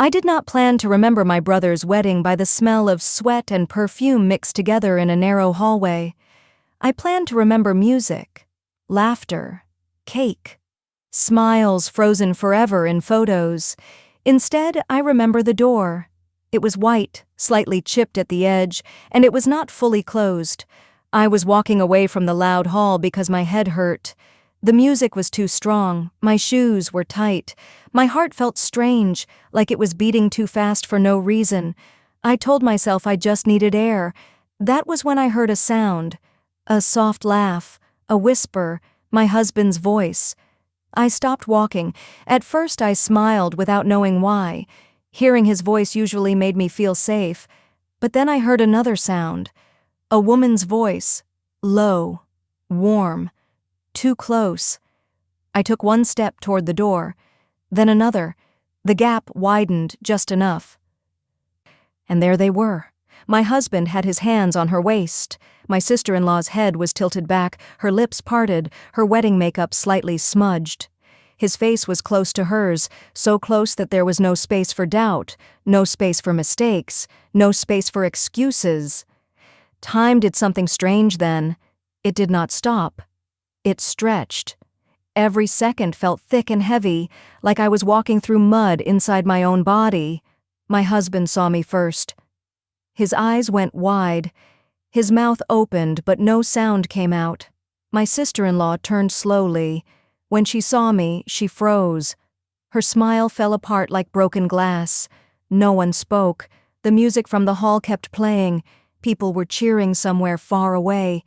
I did not plan to remember my brother's wedding by the smell of sweat and perfume mixed together in a narrow hallway. I planned to remember music, laughter, cake, smiles frozen forever in photos. Instead, I remember the door. It was white, slightly chipped at the edge, and it was not fully closed. I was walking away from the loud hall because my head hurt. The music was too strong, my shoes were tight. My heart felt strange, like it was beating too fast for no reason. I told myself I just needed air. That was when I heard a sound. A soft laugh, a whisper, my husband's voice. I stopped walking. At first I smiled without knowing why. Hearing his voice usually made me feel safe. But then I heard another sound. A woman's voice. Low. Warm. Too close. I took one step toward the door. Then another. The gap widened just enough. And there they were. My husband had his hands on her waist. My sister-in-law's head was tilted back, her lips parted, her wedding makeup slightly smudged. His face was close to hers, so close that there was no space for doubt, no space for mistakes, no space for excuses. Time did something strange then. It did not stop. It stretched. Every second felt thick and heavy, like I was walking through mud inside my own body. My husband saw me first. His eyes went wide. His mouth opened, but no sound came out. My sister-in-law turned slowly. When she saw me, she froze. Her smile fell apart like broken glass. No one spoke. The music from the hall kept playing. People were cheering somewhere far away.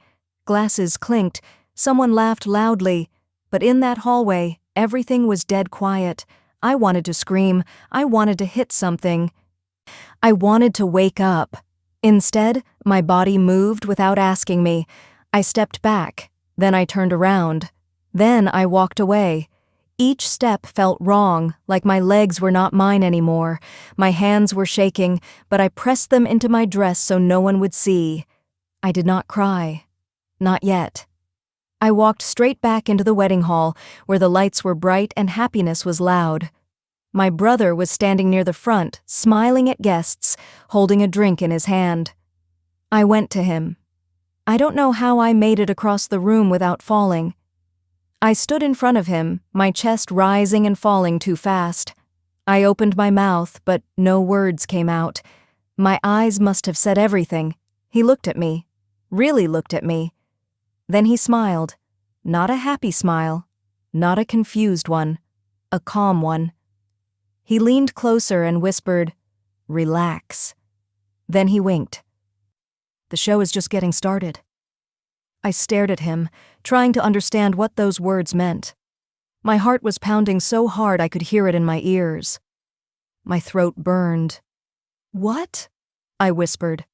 Glasses clinked. Someone laughed loudly. But in that hallway, everything was dead quiet. I wanted to scream. I wanted to hit something. I wanted to wake up. Instead, my body moved without asking me. I stepped back. Then I turned around. Then I walked away. Each step felt wrong, like my legs were not mine anymore. My hands were shaking, but I pressed them into my dress so no one would see. I did not cry. Not yet. I walked straight back into the wedding hall, where the lights were bright and happiness was loud. My brother was standing near the front, smiling at guests, holding a drink in his hand. I went to him. I don't know how I made it across the room without falling. I stood in front of him, my chest rising and falling too fast. I opened my mouth, but no words came out. My eyes must have said everything. He looked at me, really looked at me. Then he smiled. Not a happy smile, not a confused one, a calm one. He leaned closer and whispered, "Relax." Then he winked. "The show is just getting started." I stared at him, trying to understand what those words meant. My heart was pounding so hard I could hear it in my ears. My throat burned. "What?" I whispered.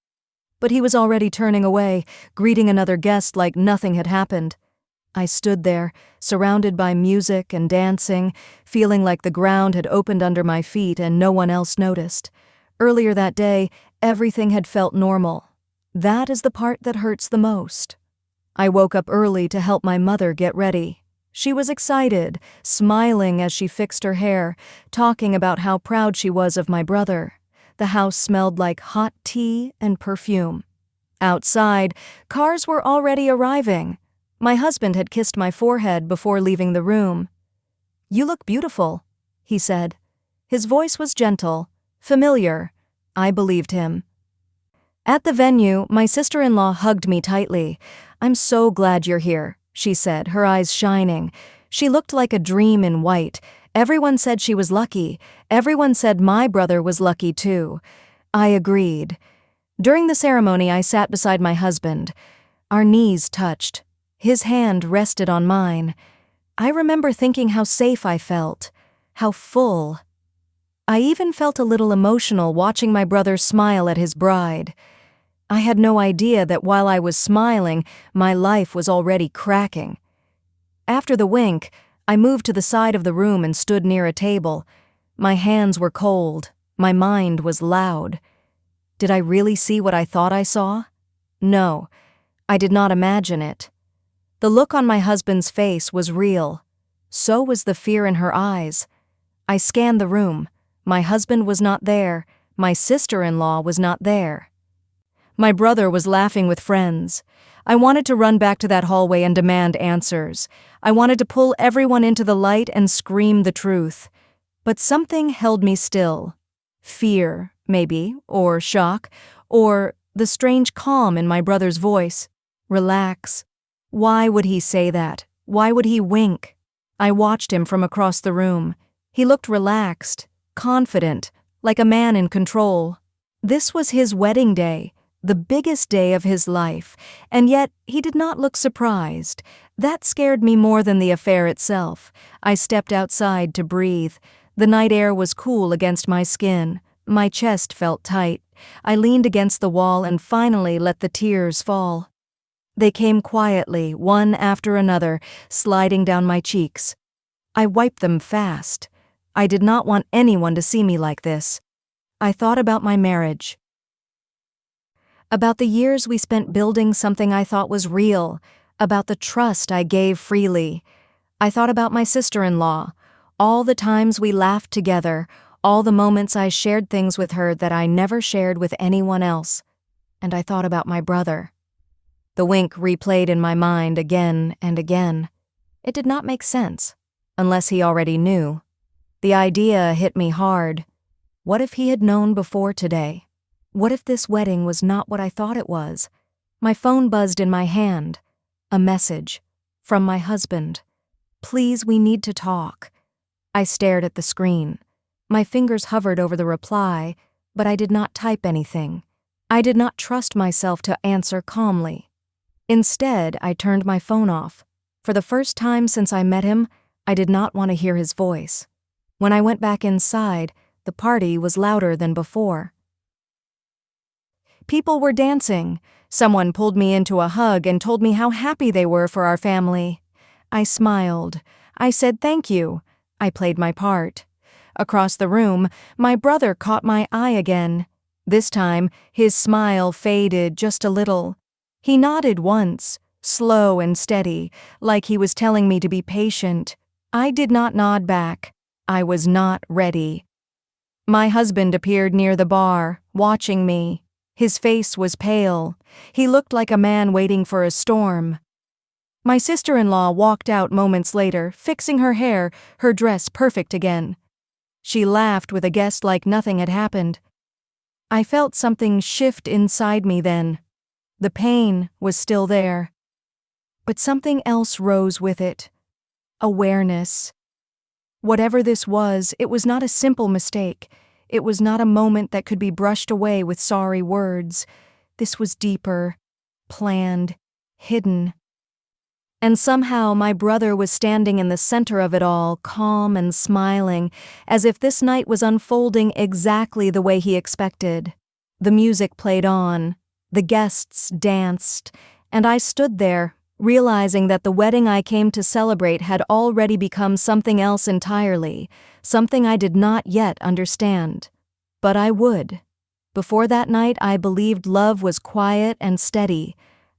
But he was already turning away, greeting another guest like nothing had happened. I stood there, surrounded by music and dancing, feeling like the ground had opened under my feet and no one else noticed. Earlier that day, everything had felt normal. That is the part that hurts the most. I woke up early to help my mother get ready. She was excited, smiling as she fixed her hair, talking about how proud she was of my brother. The house smelled like hot tea and perfume. Outside, cars were already arriving. My husband had kissed my forehead before leaving the room. "You look beautiful," he said. His voice was gentle, familiar. I believed him. At the venue, my sister-in-law hugged me tightly. "I'm so glad you're here," she said, her eyes shining. She looked like a dream in white. Everyone said she was lucky. Everyone said my brother was lucky too. I agreed. During the ceremony, I sat beside my husband. Our knees touched. His hand rested on mine. I remember thinking how safe I felt, how full. I even felt a little emotional watching my brother smile at his bride. I had no idea that while I was smiling, my life was already cracking. After the wink, I moved to the side of the room and stood near a table. My hands were cold. My mind was loud. Did I really see what I thought I saw? No, I did not imagine it. The look on my husband's face was real. So was the fear in her eyes. I scanned the room. My husband was not there. My sister-in-law was not there. My brother was laughing with friends. I wanted to run back to that hallway and demand answers. I wanted to pull everyone into the light and scream the truth. But something held me still. Fear, maybe, or shock, or the strange calm in my brother's voice. Relax. Why would he say that? Why would he wink? I watched him from across the room. He looked relaxed, confident, like a man in control. This was his wedding day, the biggest day of his life, and yet he did not look surprised. That scared me more than the affair itself. I stepped outside to breathe. The night air was cool against my skin. My chest felt tight. I leaned against the wall and finally let the tears fall. They came quietly, one after another, sliding down my cheeks. I wiped them fast. I did not want anyone to see me like this. I thought about my marriage. About the years we spent building something I thought was real, about the trust I gave freely. I thought about my sister-in-law, all the times we laughed together, all the moments I shared things with her that I never shared with anyone else. And I thought about my brother. The wink replayed in my mind again and again. It did not make sense, unless he already knew. The idea hit me hard. What if he had known before today? What if this wedding was not what I thought it was? My phone buzzed in my hand. A message. From my husband. Please, we need to talk. I stared at the screen. My fingers hovered over the reply, but I did not type anything. I did not trust myself to answer calmly. Instead, I turned my phone off. For the first time since I met him, I did not want to hear his voice. When I went back inside, the party was louder than before. People were dancing. Someone pulled me into a hug and told me how happy they were for our family. I smiled. I said thank you. I played my part. Across the room, my brother caught my eye again. This time, his smile faded just a little. He nodded once, slow and steady, like he was telling me to be patient. I did not nod back. I was not ready. My husband appeared near the bar, watching me. His face was pale. He looked like a man waiting for a storm. My sister-in-law walked out moments later, fixing her hair, her dress perfect again. She laughed with a guest like nothing had happened. I felt something shift inside me then. The pain was still there. But something else rose with it. Awareness. Whatever this was, it was not a simple mistake. It was not a moment that could be brushed away with sorry words. This was deeper, planned, hidden. And somehow my brother was standing in the center of it all, calm and smiling, as if this night was unfolding exactly the way he expected. The music played on, the guests danced, and I stood there, realizing that the wedding I came to celebrate had already become something else entirely, something I did not yet understand. But I would. Before that night, I believed love was quiet and steady.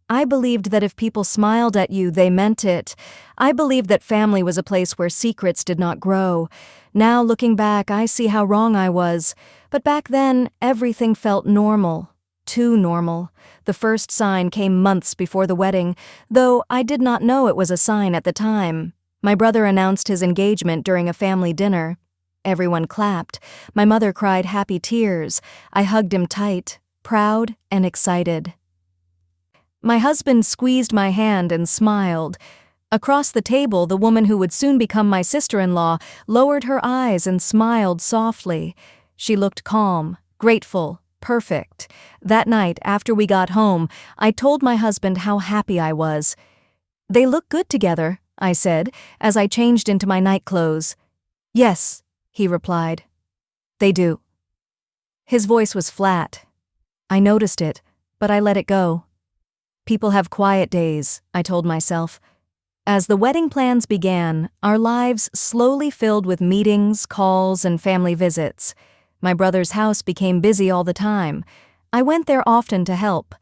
I believed that if people smiled at you, they meant it. I believed that family was a place where secrets did not grow. Now, looking back, I see how wrong I was. But back then, everything felt normal. Too normal. The first sign came months before the wedding, though I did not know it was a sign at the time. My brother announced his engagement during a family dinner. Everyone clapped. My mother cried happy tears. I hugged him tight, proud and excited. My husband squeezed my hand and smiled. Across the table, the woman who would soon become my sister-in-law lowered her eyes and smiled softly. She looked calm, grateful, perfect. That night, after we got home, I told my husband how happy I was. "They look good together," I said, as I changed into my night clothes. "Yes," he replied. "They do." His voice was flat. I noticed it, but I let it go. People have quiet days, I told myself. As the wedding plans began, our lives slowly filled with meetings, calls, and family visits. My brother's house became busy all the time. I went there often to help.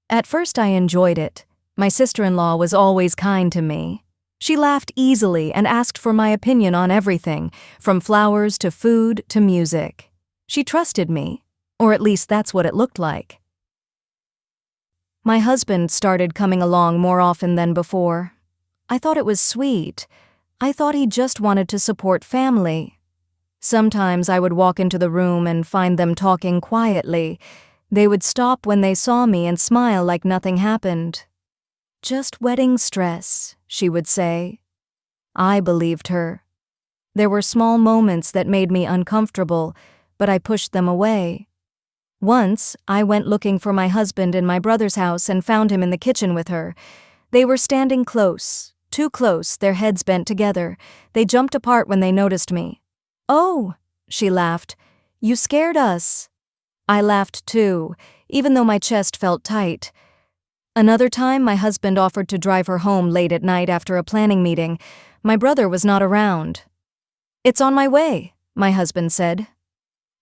At first I enjoyed it. My sister-in-law was always kind to me. She laughed easily and asked for my opinion on everything, from flowers to food to music. She trusted me, or at least that's what it looked like. My husband started coming along more often than before. I thought it was sweet. I thought he just wanted to support family. Sometimes I would walk into the room and find them talking quietly. They would stop when they saw me and smile like nothing happened. "Just wedding stress," she would say. I believed her. There were small moments that made me uncomfortable, but I pushed them away. Once, I went looking for my husband in my brother's house and found him in the kitchen with her. They were standing close, too close, their heads bent together. They jumped apart when they noticed me. "Oh," she laughed, "you scared us." I laughed too, even though my chest felt tight. Another time, my husband offered to drive her home late at night after a planning meeting. My brother was not around. "It's on my way," my husband said.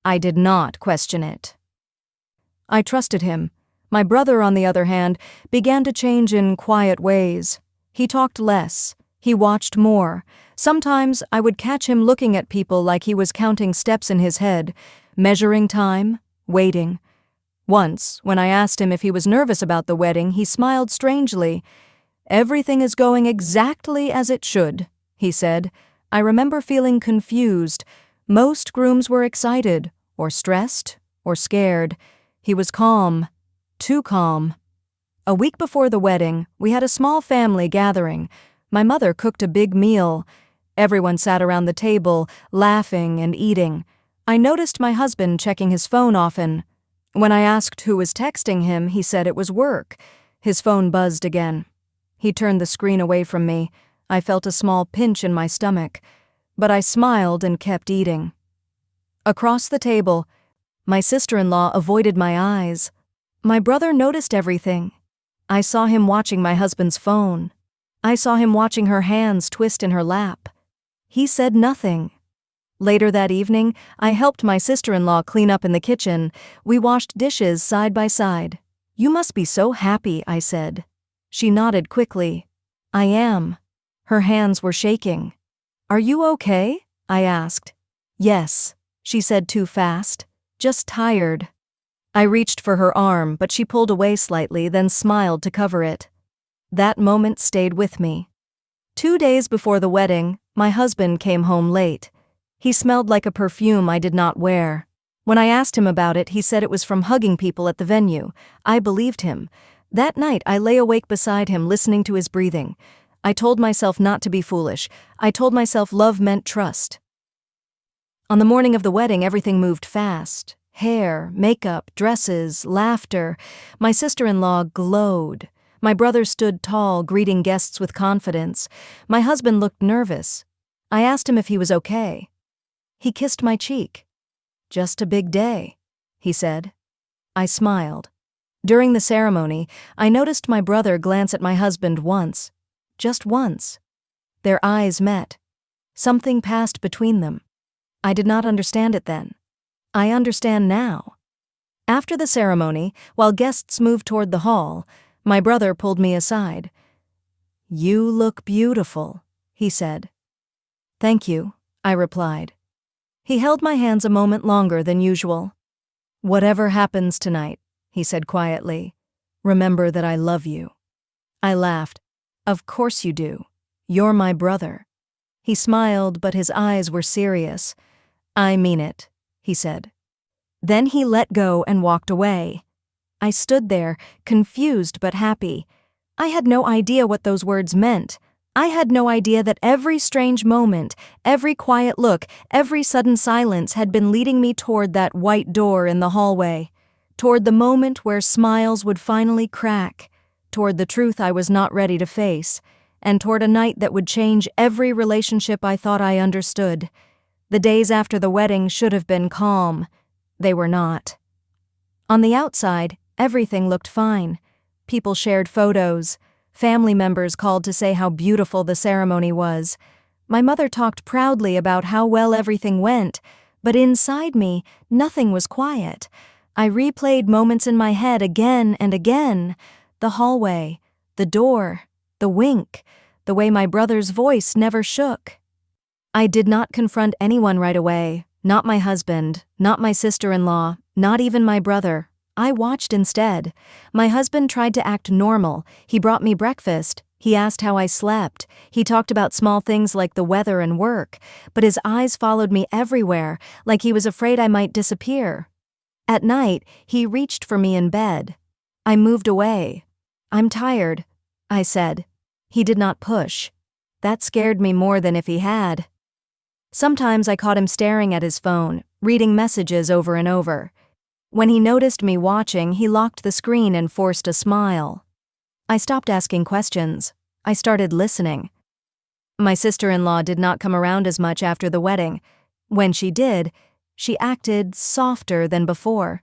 I did not question it. I trusted him. My brother, on the other hand, began to change in quiet ways. He talked less. He watched more. Sometimes I would catch him looking at people like he was counting steps in his head, measuring time, waiting. Once, when I asked him if he was nervous about the wedding, he smiled strangely. "Everything is going exactly as it should," he said. I remember feeling confused. Most grooms were excited, or stressed, or scared. He was calm, too calm. A week before the wedding, we had a small family gathering. My mother cooked a big meal. Everyone sat around the table, laughing and eating. I noticed my husband checking his phone often. When I asked who was texting him, he said it was work. His phone buzzed again. He turned the screen away from me. I felt a small pinch in my stomach, but I smiled and kept eating. Across the table, my sister-in-law avoided my eyes. My brother noticed everything. I saw him watching my husband's phone. I saw him watching her hands twist in her lap. He said nothing. Later that evening, I helped my sister-in-law clean up in the kitchen. We washed dishes side by side. "You must be so happy," I said. She nodded quickly. "I am." Her hands were shaking. "Are you okay?" I asked. "Yes," she said too fast. "Just tired." I reached for her arm, but she pulled away slightly, then smiled to cover it. That moment stayed with me. 2 days before the wedding, my husband came home late. He smelled like a perfume I did not wear. When I asked him about it, he said it was from hugging people at the venue. I believed him. That night, I lay awake beside him, listening to his breathing. I told myself not to be foolish. I told myself love meant trust. On the morning of the wedding, everything moved fast. Hair, makeup, dresses, laughter. My sister-in-law glowed. My brother stood tall, greeting guests with confidence. My husband looked nervous. I asked him if he was okay. He kissed my cheek. "Just a big day," he said. I smiled. During the ceremony, I noticed my brother glance at my husband once. Just once. Their eyes met. Something passed between them. I did not understand it then. I understand now. After the ceremony, while guests moved toward the hall, my brother pulled me aside. "You look beautiful," he said. "Thank you," I replied. He held my hands a moment longer than usual. "Whatever happens tonight," he said quietly, "remember that I love you." I laughed. "Of course you do. You're my brother." He smiled, but his eyes were serious. "I mean it," he said. Then he let go and walked away. I stood there, confused but happy. I had no idea what those words meant. I had no idea that every strange moment, every quiet look, every sudden silence had been leading me toward that white door in the hallway, toward the moment where smiles would finally crack, toward the truth I was not ready to face, and toward a night that would change every relationship I thought I understood. The days after the wedding should have been calm. They were not. On the outside, everything looked fine. People shared photos. Family members called to say how beautiful the ceremony was. My mother talked proudly about how well everything went, but inside me, nothing was quiet. I replayed moments in my head again and again. The hallway, the door, the wink, the way my brother's voice never shook. I did not confront anyone right away, not my husband, not my sister-in-law, not even my brother. I watched instead. My husband tried to act normal. He brought me breakfast. He asked how I slept. He talked about small things like the weather and work, but his eyes followed me everywhere, like he was afraid I might disappear. At night, he reached for me in bed. I moved away. "I'm tired," I said. He did not push. That scared me more than if he had. Sometimes I caught him staring at his phone, reading messages over and over. When he noticed me watching, he locked the screen and forced a smile. I stopped asking questions. I started listening. My sister-in-law did not come around as much after the wedding. When she did, she acted softer than before.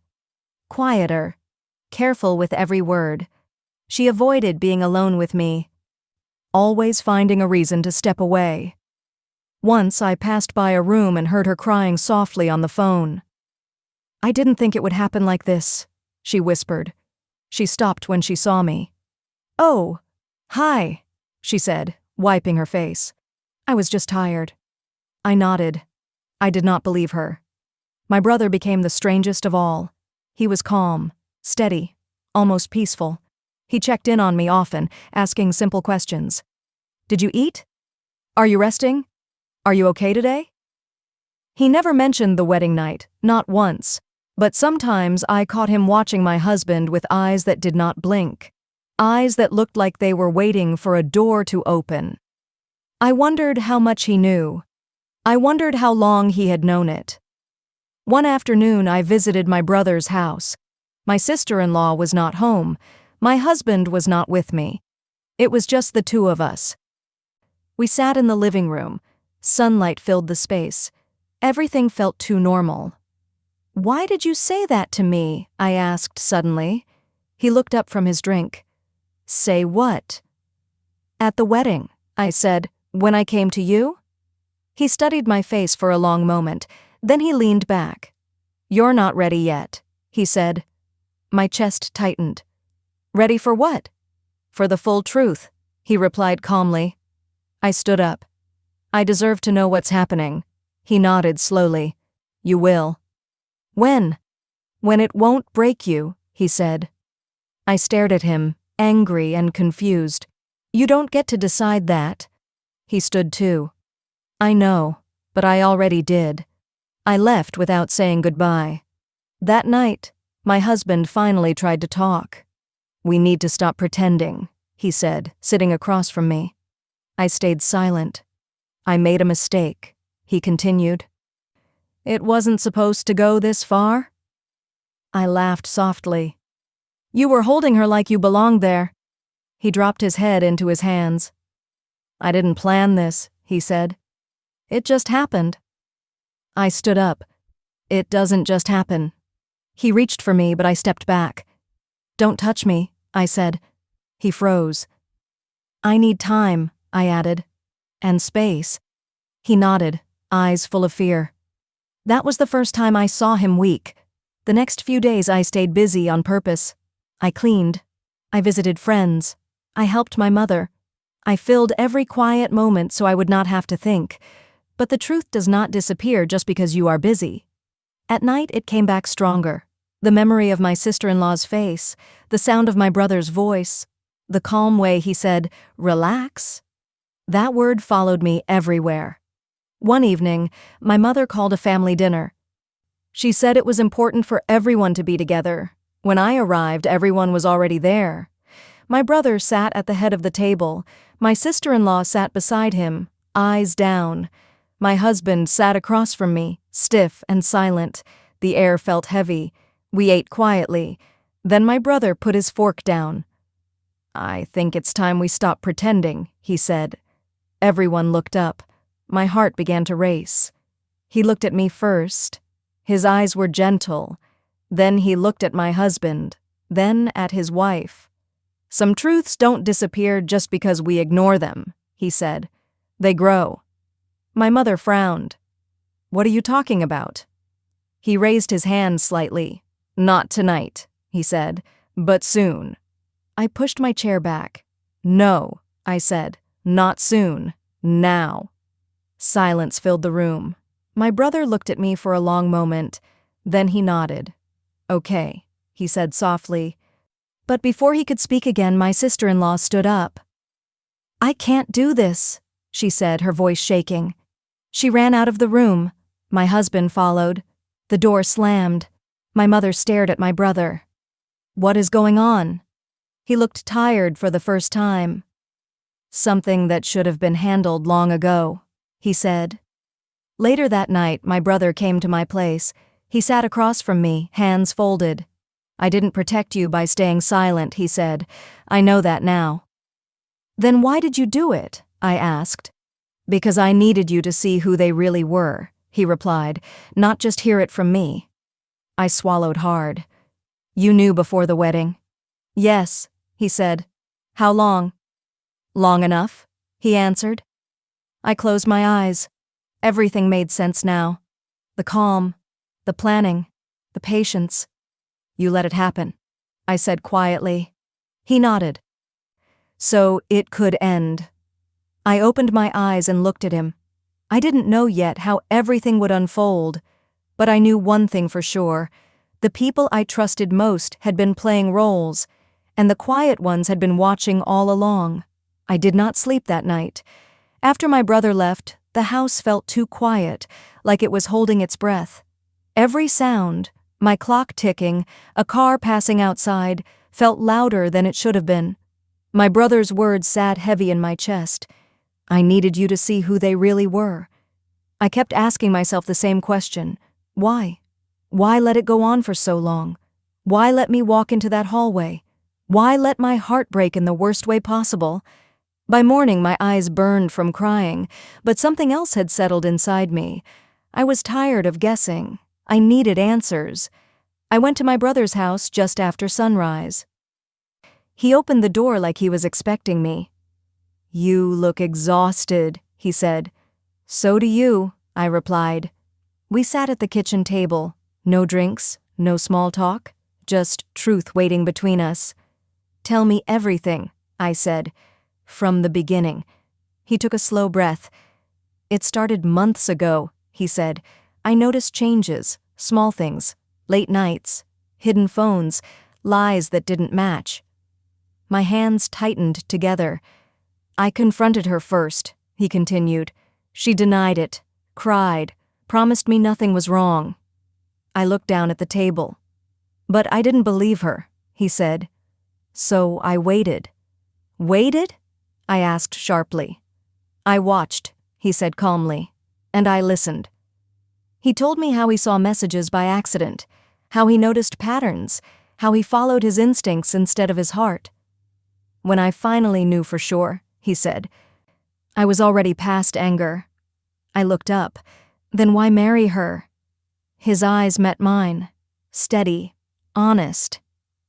Quieter. Careful with every word. She avoided being alone with me, always finding a reason to step away. Once I passed by a room and heard her crying softly on the phone. "I didn't think it would happen like this," she whispered. She stopped when she saw me. "Oh, hi," she said, wiping her face. "I was just tired." I nodded. I did not believe her. My brother became the strangest of all. He was calm, steady, almost peaceful. He checked in on me often, asking simple questions. "Did you eat? Are you resting? Are you okay today?" He never mentioned the wedding night, not once, but sometimes I caught him watching my husband with eyes that did not blink, eyes that looked like they were waiting for a door to open. I wondered how much he knew. I wondered how long he had known it. One afternoon I visited my brother's house. My sister-in-law was not home. My husband was not with me. It was just the two of us. We sat in the living room. Sunlight filled the space. Everything felt too normal. "Why did you say that to me?" I asked suddenly. He looked up from his drink. "Say what?" "At the wedding," I said, "when I came to you?" He studied my face for a long moment. Then he leaned back. "You're not ready yet," he said. My chest tightened. "Ready for what?" "For the full truth," he replied calmly. I stood up. "I deserve to know what's happening." He nodded slowly. "You will." "When?" "When it won't break you," he said. I stared at him, angry and confused. "You don't get to decide that." He stood too. "I know, but I already did." I left without saying goodbye. That night, my husband finally tried to talk. "We need to stop pretending," he said, sitting across from me. I stayed silent. "I made a mistake," he continued. "It wasn't supposed to go this far?" I laughed softly. "You were holding her like you belonged there." He dropped his head into his hands. "I didn't plan this," he said. "It just happened." I stood up. "It doesn't just happen." He reached for me, but I stepped back. "Don't touch me," I said. He froze. "I need time," I added. "And space." He nodded, eyes full of fear. That was the first time I saw him weak. The next few days I stayed busy on purpose. I cleaned. I visited friends. I helped my mother. I filled every quiet moment so I would not have to think. But the truth does not disappear just because you are busy. At night it came back stronger. The memory of my sister-in-law's face, the sound of my brother's voice, the calm way he said, "Relax." That word followed me everywhere. One evening, my mother called a family dinner. She said it was important for everyone to be together. When I arrived, everyone was already there. My brother sat at the head of the table. My sister-in-law sat beside him, eyes down. My husband sat across from me, stiff and silent. The air felt heavy. We ate quietly. Then my brother put his fork down. "I think it's time we stop pretending," he said. Everyone looked up. My heart began to race. He looked at me first. His eyes were gentle. Then he looked at my husband, then at his wife. "Some truths don't disappear just because we ignore them," he said. "They grow." My mother frowned. "What are you talking about?" He raised his hand slightly. "Not tonight," he said, "but soon." I pushed my chair back. "No," I said. Not soon. Now. Silence filled the room. My brother looked at me for a long moment. Then he nodded. Okay, he said softly. But before he could speak again, my sister-in-law stood up. I can't do this, she said, her voice shaking. She ran out of the room. My husband followed. The door slammed. My mother stared at my brother. What is going on? He looked tired for the first time. Something that should have been handled long ago, he said. Later that night, my brother came to my place. He sat across from me, hands folded. I didn't protect you by staying silent, he said. I know that now. Then why did you do it? I asked. Because I needed you to see who they really were, he replied, not just hear it from me. I swallowed hard. You knew before the wedding? Yes, he said. How long? Long enough, he answered. I closed my eyes. Everything made sense now. The calm, the planning, the patience. You let it happen, I said quietly. He nodded. So it could end. I opened my eyes and looked at him. I didn't know yet how everything would unfold, but I knew one thing for sure. The people I trusted most had been playing roles, and the quiet ones had been watching all along. I did not sleep that night. After my brother left, the house felt too quiet, like it was holding its breath. Every sound, my clock ticking, a car passing outside, felt louder than it should have been. My brother's words sat heavy in my chest. I needed you to see who they really were. I kept asking myself the same question. Why? Why let it go on for so long? Why let me walk into that hallway? Why let my heart break in the worst way possible? By morning, my eyes burned from crying, but something else had settled inside me. I was tired of guessing. I needed answers. I went to my brother's house just after sunrise. He opened the door like he was expecting me. You look exhausted, he said. So do you, I replied. We sat at the kitchen table. No drinks, no small talk, just truth waiting between us. Tell me everything, I said. From the beginning. He took a slow breath. It started months ago, he said. I noticed changes, small things, late nights, hidden phones, lies that didn't match. My hands tightened together. I confronted her first, he continued. She denied it, cried, promised me nothing was wrong. I looked down at the table. But I didn't believe her, he said. So I waited. Waited? I asked sharply. I watched, he said calmly, and I listened. He told me how he saw messages by accident, how he noticed patterns, how he followed his instincts instead of his heart. When I finally knew for sure, he said, I was already past anger. I looked up. Then why marry her? His eyes met mine, steady, honest.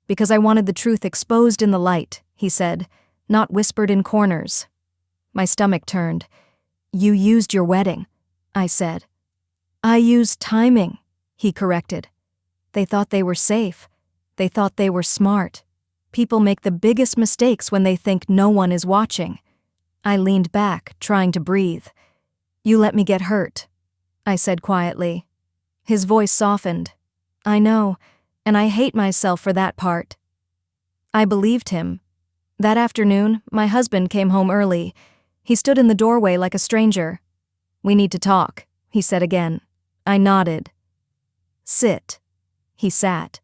Because I wanted the truth exposed in the light, he said, not whispered in corners. My stomach turned. You used your wedding, I said. I used timing, he corrected. They thought they were safe. They thought they were smart. People make the biggest mistakes when they think no one is watching. I leaned back, trying to breathe. You let me get hurt, I said quietly. His voice softened. I know, and I hate myself for that part. I believed him. That afternoon, my husband came home early. He stood in the doorway like a stranger. We need to talk, he said again. I nodded. Sit. He sat.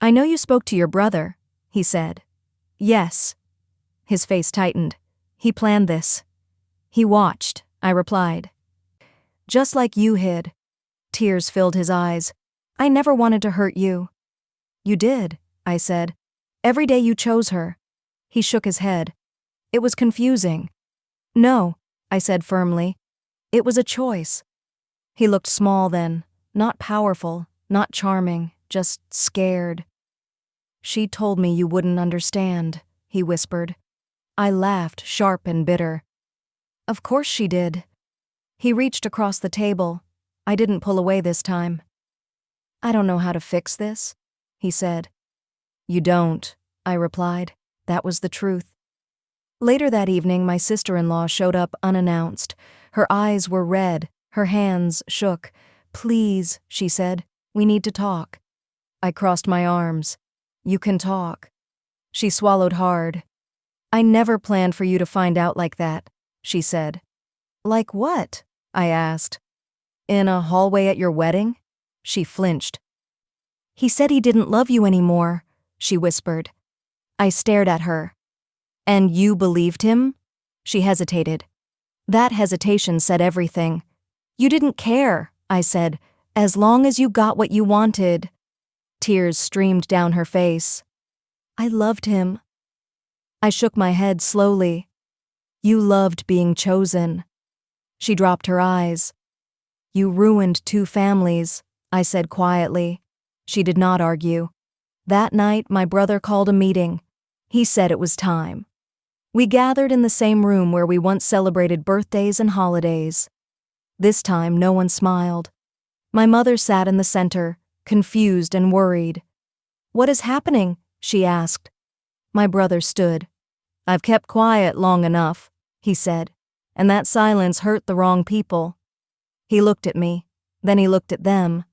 I know you spoke to your brother, he said. Yes. His face tightened. He planned this. He watched, I replied. Just like you hid. Tears filled his eyes. I never wanted to hurt you. You did, I said. Every day you chose her. He shook his head. It was confusing. No, I said firmly. It was a choice. He looked small then, not powerful, not charming, just scared. She told me you wouldn't understand, he whispered. I laughed, sharp and bitter. Of course she did. He reached across the table. I didn't pull away this time. I don't know how to fix this, he said. You don't, I replied. That was the truth. Later that evening, my sister-in-law showed up unannounced. Her eyes were red, her hands shook. "Please," she said, "we need to talk." I crossed my arms. "You can talk." She swallowed hard. "I never planned for you to find out like that," she said. "Like what?" I asked. "In a hallway at your wedding?" She flinched. "He said he didn't love you anymore," she whispered. I stared at her. "And you believed him?" She hesitated. That hesitation said everything. "You didn't care," I said, "as long as you got what you wanted." Tears streamed down her face. "I loved him." I shook my head slowly. "You loved being chosen." She dropped her eyes. "You ruined 2 families," I said quietly. She did not argue. That night, my brother called a meeting. He said it was time. We gathered in the same room where we once celebrated birthdays and holidays. This time, no one smiled. My mother sat in the center, confused and worried. "What is happening?" she asked. My brother stood. "I've kept quiet long enough," he said, "and that silence hurt the wrong people." He looked at me, then he looked at them.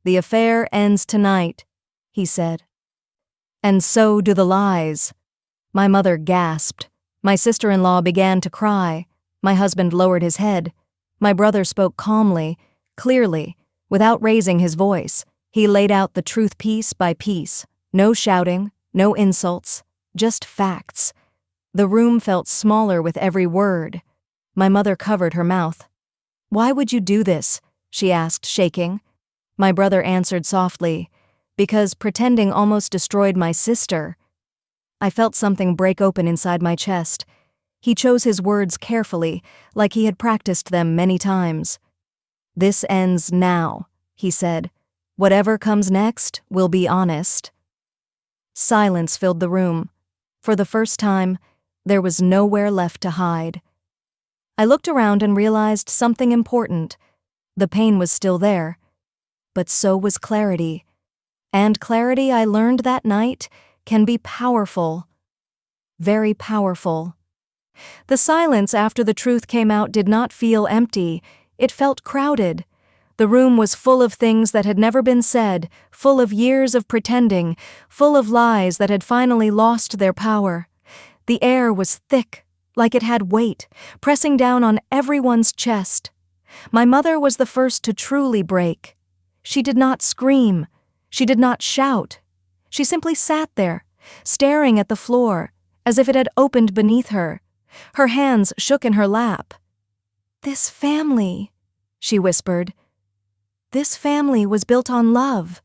"The affair ends tonight," he said. "And so do the lies." My mother gasped. My sister-in-law began to cry. My husband lowered his head. My brother spoke calmly, clearly, without raising his voice. He laid out the truth piece by piece. No shouting, no insults, just facts. The room felt smaller with every word. My mother covered her mouth. "Why would you do this?" she asked, shaking. My brother answered softly, "Because pretending almost destroyed my sister." I felt something break open inside my chest. He chose his words carefully, like he had practiced them many times. "This ends now," he said. "Whatever comes next will be honest." Silence filled the room. For the first time, there was nowhere left to hide. I looked around and realized something important. The pain was still there, but so was clarity. And clarity, I learned that night, can be powerful. Very powerful. The silence after the truth came out did not feel empty. It felt crowded. The room was full of things that had never been said, full of years of pretending, full of lies that had finally lost their power. The air was thick, like it had weight, pressing down on everyone's chest. My mother was the first to truly break. She did not scream. She did not shout. She simply sat there, staring at the floor, as if it had opened beneath her. Her hands shook in her lap. "This family," she whispered. "This family was built on love."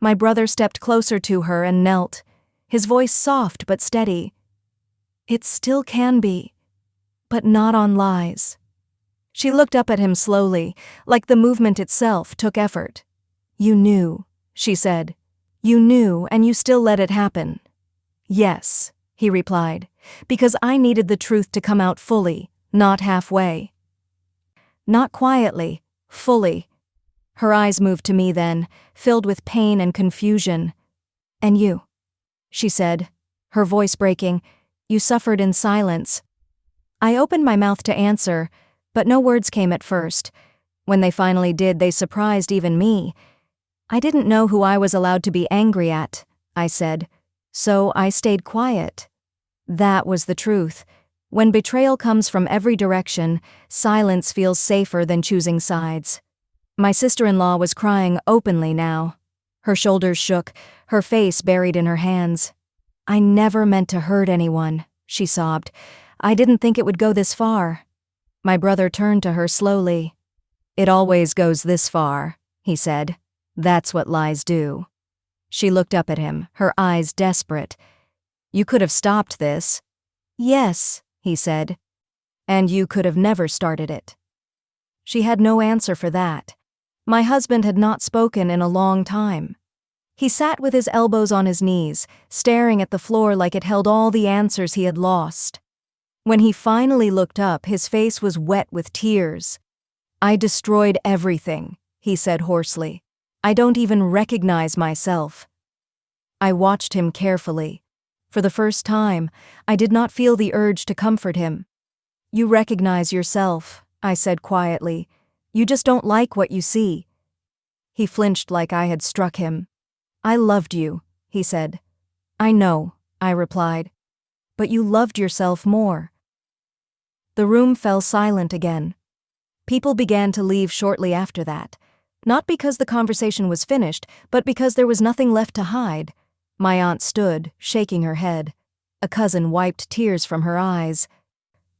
My brother stepped closer to her and knelt, his voice soft but steady. "It still can be, but not on lies." She looked up at him slowly, like the movement itself took effort. "You knew," she said. "You knew, and you still let it happen." "Yes," he replied, "because I needed the truth to come out fully, not halfway." Not quietly, fully. Her eyes moved to me then, filled with pain and confusion. "And you," she said, her voice breaking, "you suffered in silence." I opened my mouth to answer, but no words came at first. When they finally did, they surprised even me. "I didn't know who I was allowed to be angry at," I said, "so I stayed quiet." That was the truth. When betrayal comes from every direction, silence feels safer than choosing sides. My sister-in-law was crying openly now. Her shoulders shook, her face buried in her hands. "I never meant to hurt anyone," she sobbed. "I didn't think it would go this far." My brother turned to her slowly. "It always goes this far," he said. "That's what lies do." She looked up at him, her eyes desperate. "You could have stopped this." "Yes," he said. "And you could have never started it." She had no answer for that. My husband had not spoken in a long time. He sat with his elbows on his knees, staring at the floor like it held all the answers he had lost. When he finally looked up, his face was wet with tears. "I destroyed everything," he said hoarsely. "I don't even recognize myself." I watched him carefully. For the first time, I did not feel the urge to comfort him. "You recognize yourself," I said quietly. "You just don't like what you see." He flinched like I had struck him. "I loved you," he said. "I know," I replied. "But you loved yourself more." The room fell silent again. People began to leave shortly after that, not because the conversation was finished, but because there was nothing left to hide. My aunt stood, shaking her head. A cousin wiped tears from her eyes.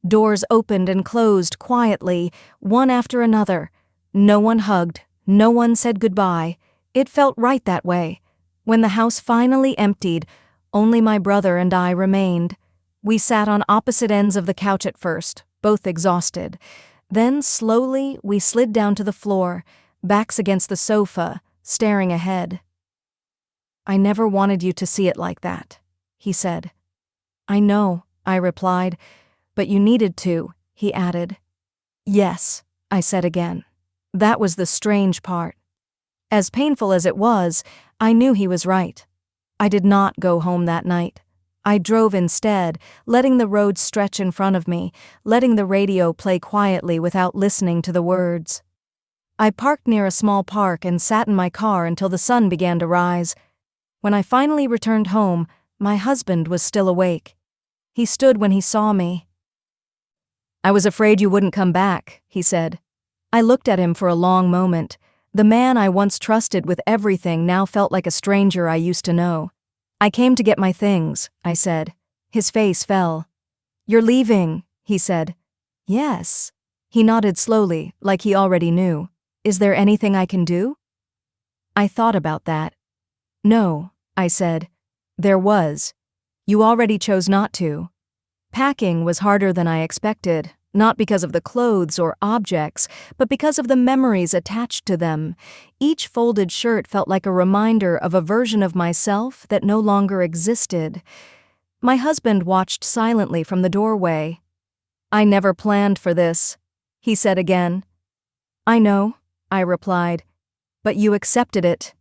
Doors opened and closed quietly, one after another. No one hugged, no one said goodbye. It felt right that way. When the house finally emptied, only my brother and I remained. We sat on opposite ends of the couch at first, both exhausted. Then, slowly, we slid down to the floor, backs against the sofa, staring ahead. "I never wanted you to see it like that," he said. "I know," I replied. "But you needed to," he added. "Yes," I said again. That was the strange part. As painful as it was, I knew he was right. I did not go home that night. I drove instead, letting the road stretch in front of me, letting the radio play quietly without listening to the words. I parked near a small park and sat in my car until the sun began to rise. When I finally returned home, my husband was still awake. He stood when he saw me. "I was afraid you wouldn't come back," he said. I looked at him for a long moment. The man I once trusted with everything now felt like a stranger I used to know. "I came to get my things," I said. His face fell. "You're leaving," he said. "Yes." He nodded slowly, like he already knew. "Is there anything I can do?" I thought about that. "No," I said. "There was. You already chose not to." Packing was harder than I expected, not because of the clothes or objects, but because of the memories attached to them. Each folded shirt felt like a reminder of a version of myself that no longer existed. My husband watched silently from the doorway. "I never planned for this," he said again. "I know," I replied, "but you accepted it."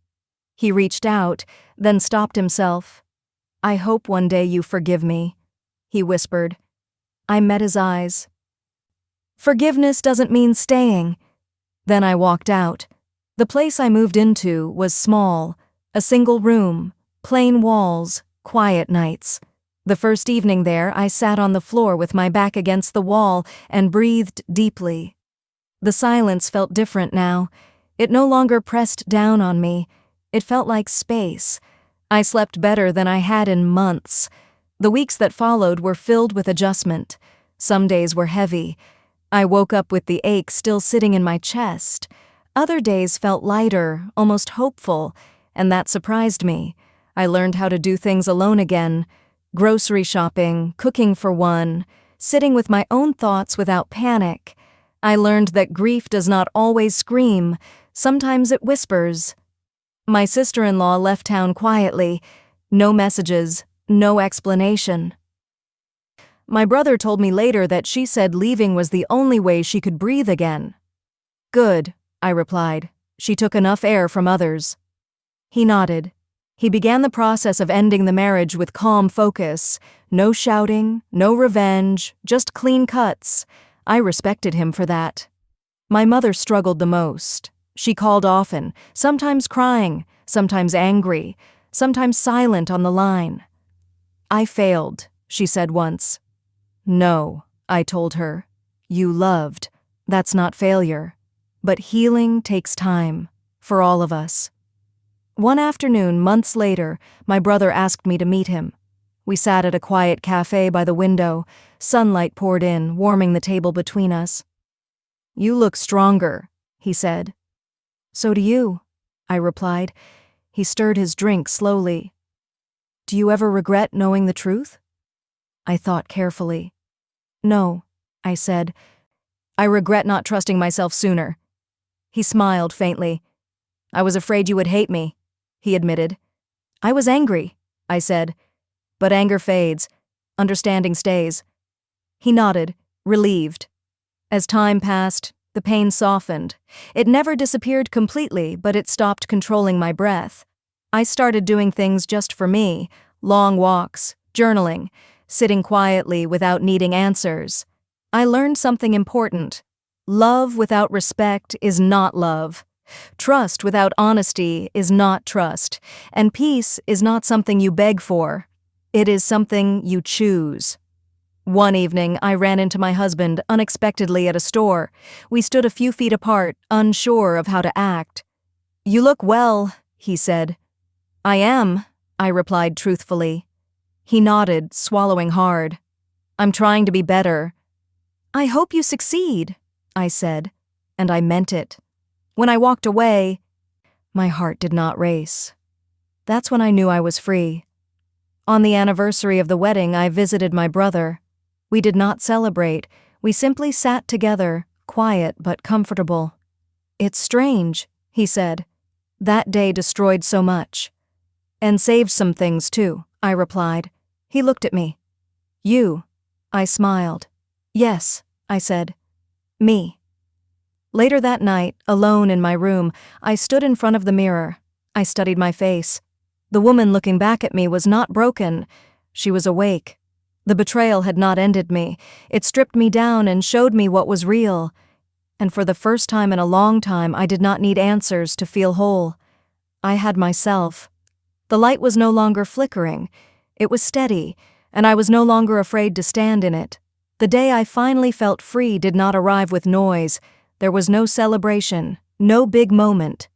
He reached out, then stopped himself. "I hope one day you forgive me," he whispered. I met his eyes. "Forgiveness doesn't mean staying." Then I walked out. The place I moved into was small, a single room, plain walls, quiet nights. The first evening there, I sat on the floor with my back against the wall and breathed deeply. The silence felt different now. It no longer pressed down on me. It felt like space. I slept better than I had in months. The weeks that followed were filled with adjustment. Some days were heavy. I woke up with the ache still sitting in my chest. Other days felt lighter, almost hopeful, and that surprised me. I learned how to do things alone again. Grocery shopping, cooking for one, sitting with my own thoughts without panic. I learned that grief does not always scream. Sometimes it whispers. My sister-in-law left town quietly. No messages, no explanation. My brother told me later that she said leaving was the only way she could breathe again. "Good," I replied. "She took enough air from others." He nodded. He began the process of ending the marriage with calm focus. No shouting, no revenge, just clean cuts. I respected him for that. My mother struggled the most. She called often, sometimes crying, sometimes angry, sometimes silent on the line. "I failed," she said once. "No," I told her. "You loved. That's not failure. But healing takes time, for all of us." One afternoon, months later, my brother asked me to meet him. We sat at a quiet cafe by the window. Sunlight poured in, warming the table between us. "You look stronger," he said. "So do you," I replied. He stirred his drink slowly. "Do you ever regret knowing the truth?" I thought carefully. "No," I said. "I regret not trusting myself sooner." He smiled faintly. "I was afraid you would hate me," he admitted. "I was angry," I said. "But anger fades. Understanding stays." He nodded, relieved. As time passed, the pain softened. It never disappeared completely, but it stopped controlling my breath. I started doing things just for me, long walks, journaling, sitting quietly without needing answers. I learned something important. Love without respect is not love. Trust without honesty is not trust, and peace is not something you beg for. It is something you choose. One evening, I ran into my husband unexpectedly at a store. We stood a few feet apart, unsure of how to act. "You look well," he said. "I am," I replied truthfully. He nodded, swallowing hard. "I'm trying to be better." "I hope you succeed," I said, and I meant it. When I walked away, my heart did not race. That's when I knew I was free. On the anniversary of the wedding, I visited my brother. We did not celebrate. We simply sat together, quiet but comfortable. "It's strange," he said. "That day destroyed so much." "And saved some things, too," I replied. He looked at me. "You?" I smiled. "Yes," I said. "Me." Later that night, alone in my room, I stood in front of the mirror. I studied my face. The woman looking back at me was not broken. She was awake. The betrayal had not ended me. It stripped me down and showed me what was real. And for the first time in a long time, I did not need answers to feel whole. I had myself. The light was no longer flickering. It was steady, and I was no longer afraid to stand in it. The day I finally felt free did not arrive with noise. There was no celebration, no big moment.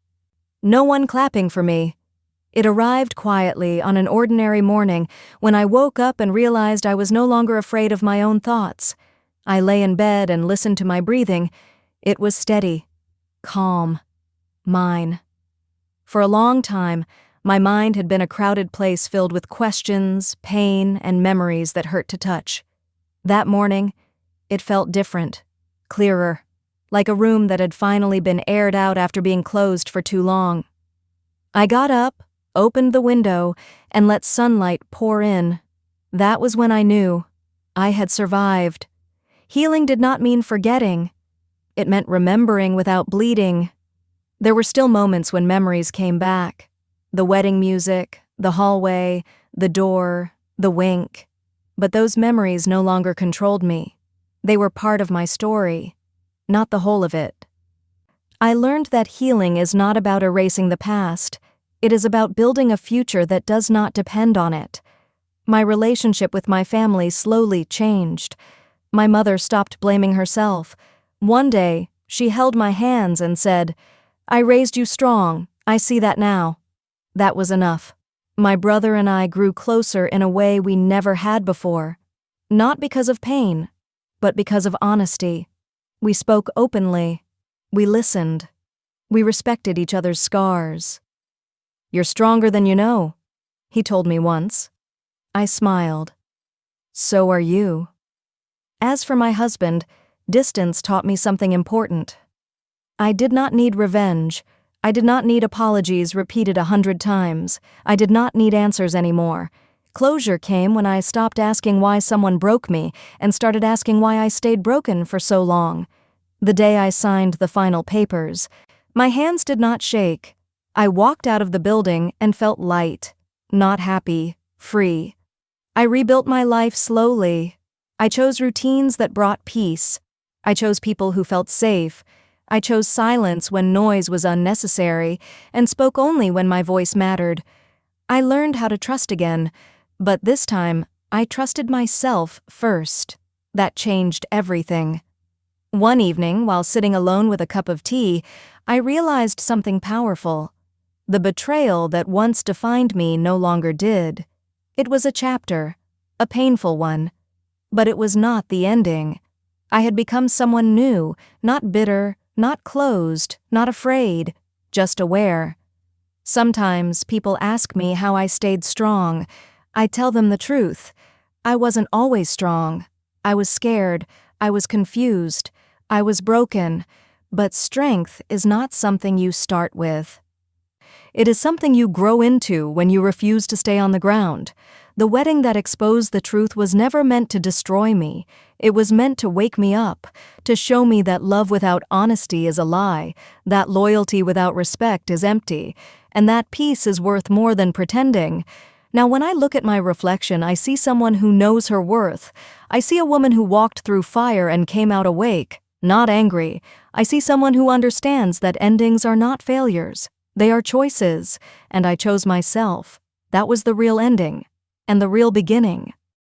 No one clapping for me. It arrived quietly on an ordinary morning when I woke up and realized I was no longer afraid of my own thoughts. I lay in bed and listened to my breathing. It was steady, calm, mine. For a long time, my mind had been a crowded place filled with questions, pain, and memories that hurt to touch. That morning, it felt different, clearer, like a room that had finally been aired out after being closed for too long. I got up, opened the window, and let sunlight pour in. That was when I knew I had survived. Healing did not mean forgetting. It meant remembering without bleeding. There were still moments when memories came back. The wedding music, the hallway, the door, the wink. But those memories no longer controlled me. They were part of my story, not the whole of it. I learned that healing is not about erasing the past. It is about building a future that does not depend on it. My relationship with my family slowly changed. My mother stopped blaming herself. One day, she held my hands and said, "I raised you strong. I see that now." That was enough. My brother and I grew closer in a way we never had before. Not because of pain, but because of honesty. We spoke openly. We listened. We respected each other's scars. "You're stronger than you know," he told me once. I smiled. "So are you." As for my husband, distance taught me something important. I did not need revenge. I did not need apologies repeated 100 times. I did not need answers anymore. Closure came when I stopped asking why someone broke me and started asking why I stayed broken for so long. The day I signed the final papers, my hands did not shake. I walked out of the building and felt light, not happy, free. I rebuilt my life slowly. I chose routines that brought peace. I chose people who felt safe. I chose silence when noise was unnecessary and spoke only when my voice mattered. I learned how to trust again, but this time I trusted myself first. That changed everything. One evening, while sitting alone with a cup of tea, I realized something powerful. The betrayal that once defined me no longer did. It was a chapter, a painful one, but it was not the ending. I had become someone new, not bitter, not closed, not afraid, just aware. Sometimes people ask me how I stayed strong. I tell them the truth. I wasn't always strong. I was scared. I was confused. I was broken. But strength is not something you start with. It is something you grow into when you refuse to stay on the ground. The wedding that exposed the truth was never meant to destroy me. It was meant to wake me up, to show me that love without honesty is a lie, that loyalty without respect is empty, and that peace is worth more than pretending. Now, when I look at my reflection, I see someone who knows her worth. I see a woman who walked through fire and came out awake, not angry. I see someone who understands that endings are not failures. They are choices, and I chose myself. That was the real ending, and the real beginning.